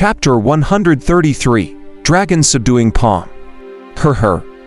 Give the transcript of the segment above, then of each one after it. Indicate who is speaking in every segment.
Speaker 1: Chapter 133, Dragon Subduing Palm.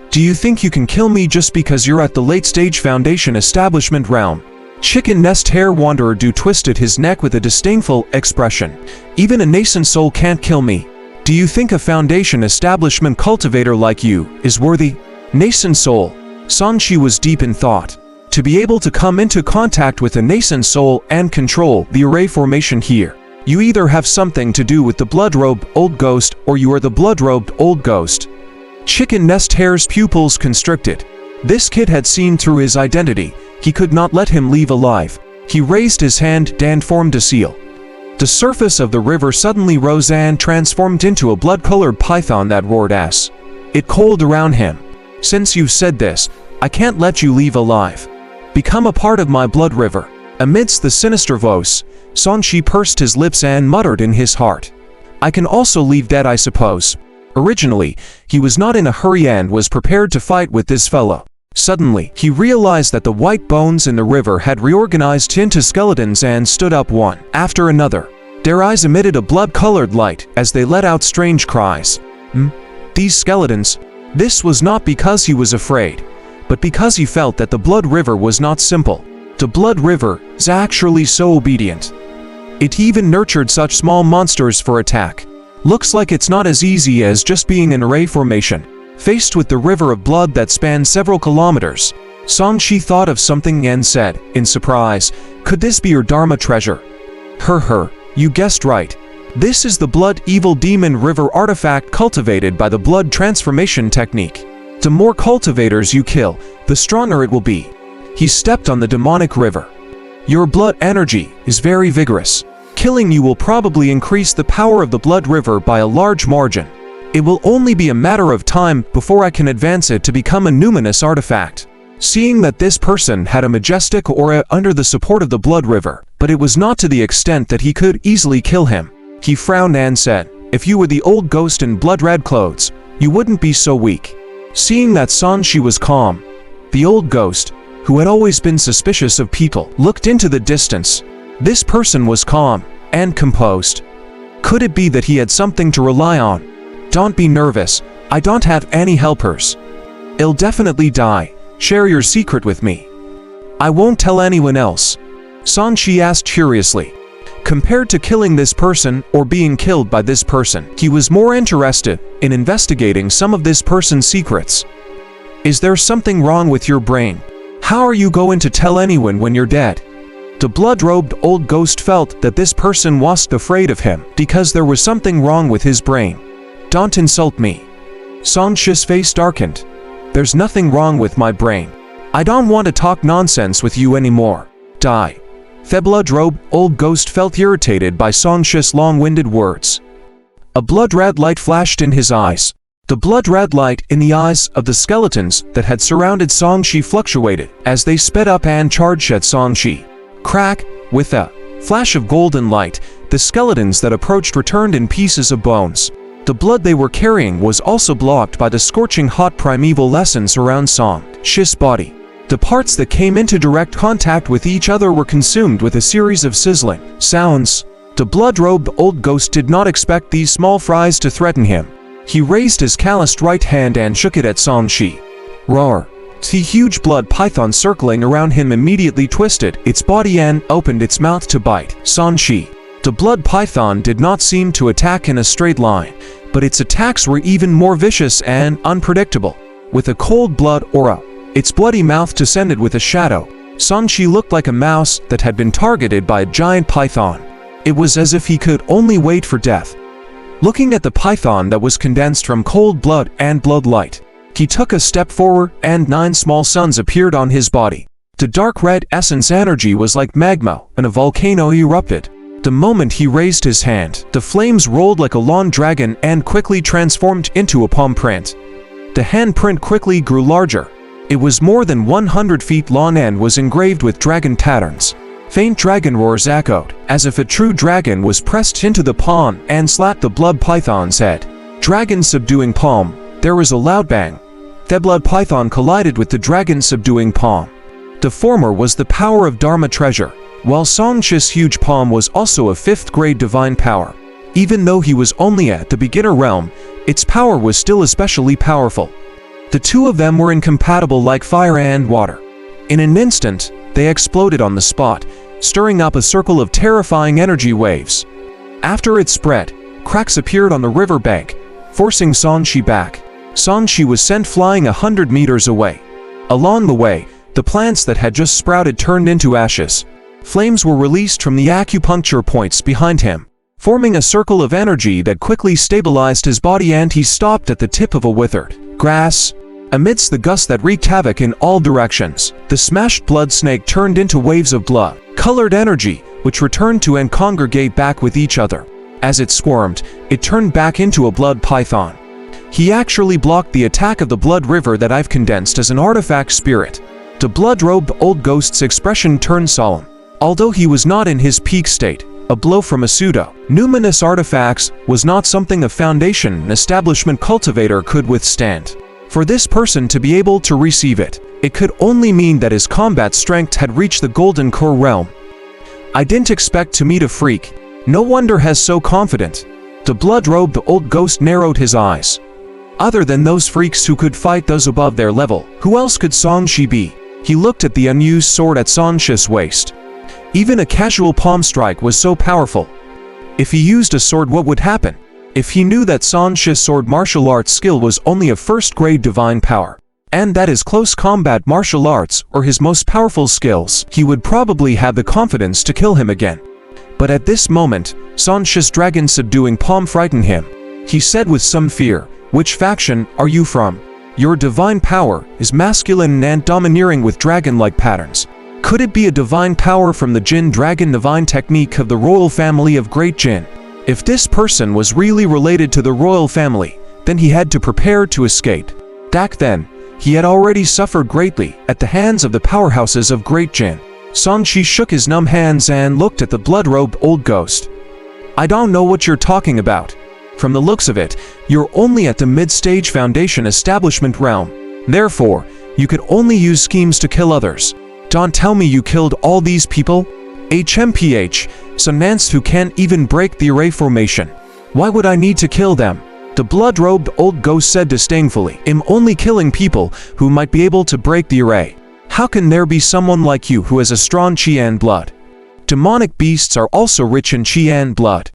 Speaker 1: Do you think you can kill me just because you're at the late-stage Foundation establishment realm? Chicken Nest Hair Wanderer twisted his neck with a disdainful expression. Even a nascent soul can't kill me. Do you think a Foundation establishment cultivator like you is worthy? Nascent soul. Sanshi was deep in thought. To be able to come into contact with a nascent soul and control the array formation here, you either have something to do with the blood-robed old ghost or you are the blood-robed old ghost. Chicken Nest Hair's pupils constricted. This kid had seen through his identity. He could not let him leave alive. He raised his hand and formed a seal. The surface of the river suddenly rose and transformed into a blood-colored python that roared as it coiled around him. Since you've said this, I can't let you leave alive. Become a part of my blood river. Amidst the sinister voice, Sanshi pursed his lips and muttered in his heart, I can also leave dead, I suppose. Originally, he was not in a hurry and was prepared to fight with this fellow. Suddenly, he realized that the white bones in the river had reorganized into skeletons and stood up one after another. Their eyes emitted a blood-colored light as they let out strange cries. These skeletons? This was not because he was afraid, but because he felt that the blood river was not simple. The blood river is actually so obedient. It even nurtured such small monsters for attack. Looks like it's not as easy as just being an array formation. Faced with the river of blood that spanned several kilometers, Sanshi thought of something and said, in surprise, could this be your Dharma treasure? You guessed right. This is the Blood Evil Demon River artifact cultivated by the blood transformation technique. The more cultivators you kill, the stronger it will be. He stepped on the demonic river. Your blood energy is very vigorous. Killing you will probably increase the power of the blood river by a large margin. It will only be a matter of time before I can advance it to become a numinous artifact. Seeing that this person had a majestic aura under the support of the blood river, but it was not to the extent that he could easily kill him, he frowned and said, if you were the old ghost in blood-red clothes, you wouldn't be so weak. Seeing that Sanshi was calm, the old ghost, who had always been suspicious of people, looked into the distance. This person was calm and composed. Could it be that he had something to rely on? Don't be nervous, I don't have any helpers. I'll definitely die. Share your secret with me. I won't tell anyone else. Sanshi asked curiously. Compared to killing this person or being killed by this person, he was more interested in investigating some of this person's secrets. Is there something wrong with your brain? How are you going to tell anyone when you're dead? The blood-robed old ghost felt that this person wasn't afraid of him because there was something wrong with his brain. Don't insult me. Sanshi's face darkened. There's nothing wrong with my brain. I don't want to talk nonsense with you anymore. Die. The blood-robed old ghost felt irritated by Sanshi's long-winded words. A blood-red light flashed in his eyes. The blood-red light in the eyes of the skeletons that had surrounded Sanshi fluctuated as they sped up and charged at Sanshi. Crack! With a flash of golden light, the skeletons that approached returned in pieces of bones. The blood they were carrying was also blocked by the scorching hot primeval essence around Sanshi's body. The parts that came into direct contact with each other were consumed with a series of sizzling sounds. The blood-robed old ghost did not expect these small fries to threaten him. He raised his calloused right hand and shook it at Sanshi. Roar! The huge blood python circling around him immediately twisted its body and opened its mouth to bite Sanshi. The blood python did not seem to attack in a straight line, but its attacks were even more vicious and unpredictable. With a cold blood aura, its bloody mouth descended with a shadow. Sanshi looked like a mouse that had been targeted by a giant python. It was as if he could only wait for death. Looking at the python that was condensed from cold blood and blood light, he took a step forward and 9 small suns appeared on his body. The dark red essence energy was like magma and a volcano erupted. The moment he raised his hand, the flames rolled like a long dragon and quickly transformed into a palm print. The handprint quickly grew larger. It was more than 100 feet long and was engraved with dragon patterns. Faint dragon roars echoed, as if a true dragon was pressed into the palm and slapped the blood python's head. Dragon subduing palm. There was a loud bang. The blood python collided with the dragon subduing palm. The former was the power of Dharma treasure, while Sanshi's huge palm was also a 5th grade divine power. Even though he was only at the beginner realm, its power was still especially powerful. The two of them were incompatible like fire and water. In an instant, they exploded on the spot, stirring up a circle of terrifying energy waves. After it spread, cracks appeared on the riverbank, forcing Sanshi back. Sanshi was sent flying 100 meters away. Along the way, the plants that had just sprouted turned into ashes. Flames were released from the acupuncture points behind him, forming a circle of energy that quickly stabilized his body, and he stopped at the tip of a withered grass. Amidst the gust that wreaked havoc in all directions, the smashed blood snake turned into waves of blood-colored energy, which returned to and congregate back with each other. As it squirmed, it turned back into a blood python. He actually blocked the attack of the blood river that I've condensed as an artifact spirit. The blood-robed old ghost's expression turned solemn. Although he was not in his peak state, a blow from a pseudo-numinous artifacts was not something a foundation and establishment cultivator could withstand. For this person to be able to receive it, it could only mean that his combat strength had reached the golden core realm. I didn't expect to meet a freak. No wonder he's so confident. The blood-robed old ghost narrowed his eyes. Other than those freaks who could fight those above their level, who else could Sanshi be? He looked at the unused sword at Sanshi's waist. Even a casual palm strike was so powerful. If he used a sword, what would happen? If he knew that Sanshi's sword martial arts skill was only a first-grade divine power, and that his close combat martial arts or his most powerful skills, he would probably have the confidence to kill him again. But at this moment, Sanshi's dragon subduing palm frightened him. He said with some fear, "Which faction are you from? Your divine power is masculine and domineering with dragon-like patterns. Could it be a divine power from the Jin Dragon divine technique of the royal family of Great Jin?" If this person was really related to the royal family, then he had to prepare to escape. Back then, he had already suffered greatly at the hands of the powerhouses of Great Jin. Sanshi shook his numb hands and looked at the blood-robed old ghost. "I don't know what you're talking about. From the looks of it, you're only at the mid-stage foundation establishment realm. Therefore, you could only use schemes to kill others. Don't tell me you killed all these people? HMPH, some nance who can't even break the array formation. Why would I need to kill them?" The blood-robed old ghost said disdainfully. "I'm only killing people who might be able to break the array. How can there be someone like you who has a strong chi and blood? Demonic beasts are also rich in chi and blood.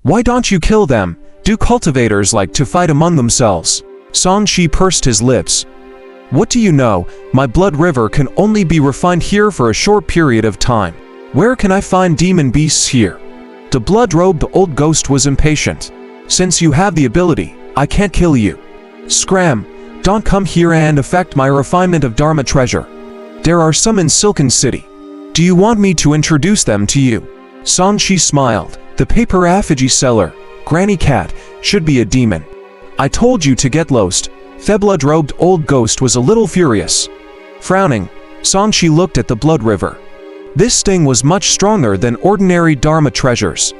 Speaker 1: Why don't you kill them? Do cultivators like to fight among themselves?" Sanshi pursed his lips. "What do you know? My blood river can only be refined here for a short period of time. Where can I find demon beasts here?" The blood-robed old ghost was impatient. "Since you have the ability, I can't kill you. Scram, don't come here and affect my refinement of Dharma treasure. There are some in Silken City. Do you want me to introduce them to you?" Sanshi smiled. "The paper effigy seller, Granny Cat, should be a demon. I told you to get lost." The blood-robed old ghost was a little furious. Frowning, Sanshi looked at the blood river. This sting was much stronger than ordinary Dharma treasures.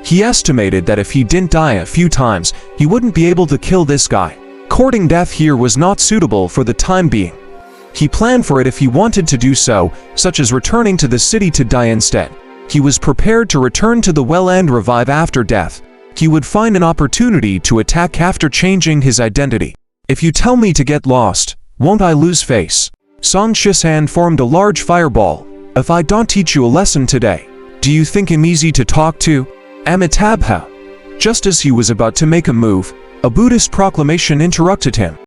Speaker 1: He estimated that if he didn't die a few times, he wouldn't be able to kill this guy. Courting death here was not suitable for the time being. He planned for it if he wanted to do so, such as returning to the city to die instead. He was prepared to return to the well and revive after death. He would find an opportunity to attack after changing his identity. "If you tell me to get lost, won't I lose face?" Sanshi's hand formed a large fireball. "If I don't teach you a lesson today, do you think I'm easy to talk to?" Amitabha. Just as he was about to make a move, a Buddhist proclamation interrupted him.